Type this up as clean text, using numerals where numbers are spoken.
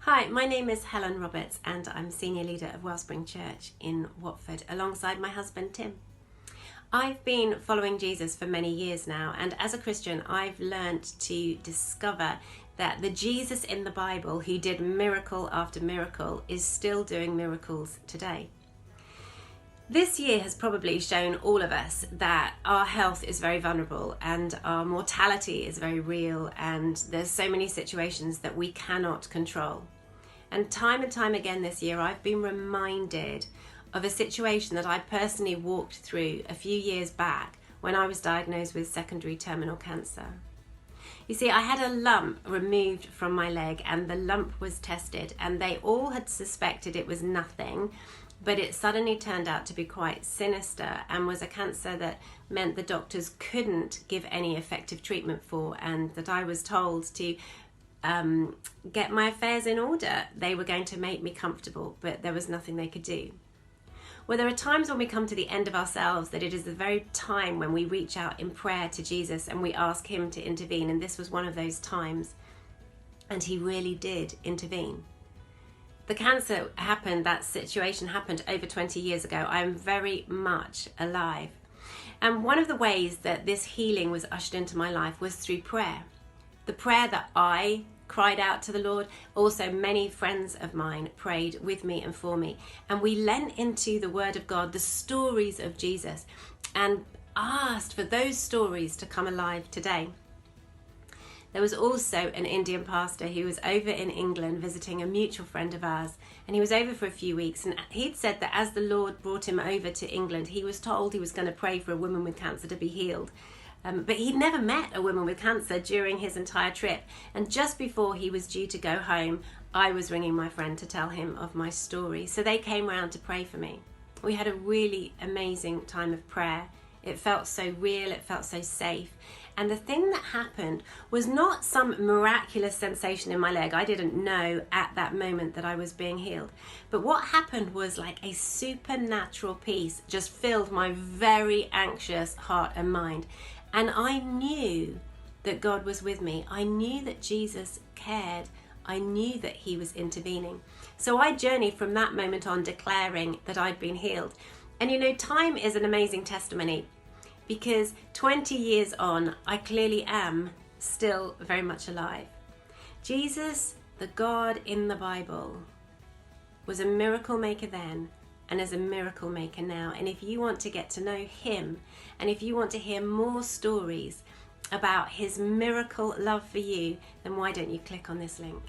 Hi, my name is Helen Roberts and I'm Senior Leader of Wellspring Church in Watford alongside my husband Tim. I've been following Jesus for many years now, and as a Christian I've learnt to discover that the Jesus in the Bible who did miracle after miracle is still doing miracles today. This year has probably shown all of us that our health is very vulnerable and our mortality is very real, and there's so many situations that we cannot control. And time again this year I've been reminded of a situation that I personally walked through a few years back when I was diagnosed with secondary terminal cancer. You see, I had a lump removed from my leg and the lump was tested and they all had suspected it was nothing, but it suddenly turned out to be quite sinister and was a cancer that meant the doctors couldn't give any effective treatment for, and that I was told to get my affairs in order. They were going to make me comfortable, but there was nothing they could do. Well, there are times when we come to the end of ourselves that it is the very time when we reach out in prayer to Jesus and we ask him to intervene, and this was one of those times, and he really did intervene. The cancer happened, that situation happened over 20 years ago. I am very much alive. And one of the ways that this healing was ushered into my life was through prayer. The prayer that I cried out to the Lord, also many friends of mine prayed with me and for me. And we leant into the Word of God, the stories of Jesus, and asked for those stories to come alive today. There was also an Indian pastor who was over in England visiting a mutual friend of ours, and he was over for a few weeks, and he'd said that as the Lord brought him over to England, he was told he was going to pray for a woman with cancer to be healed. But he'd never met a woman with cancer during his entire trip, and just before he was due to go home, I was ringing my friend to tell him of my story. So they came round to pray for me. We had a really amazing time of prayer. It felt so real, it felt so safe. And the thing that happened was not some miraculous sensation in my leg. I didn't know at that moment that I was being healed. But what happened was like a supernatural peace just filled my very anxious heart and mind. And I knew that God was with me. I knew that Jesus cared. I knew that he was intervening. So I journeyed from that moment on declaring that I'd been healed. And you know, time is an amazing testimony, because 20 years on, I clearly am still very much alive. Jesus, the God in the Bible, was a miracle maker then and is a miracle maker now. And if you want to get to know him, and if you want to hear more stories about his miracle love for you, then why don't you click on this link?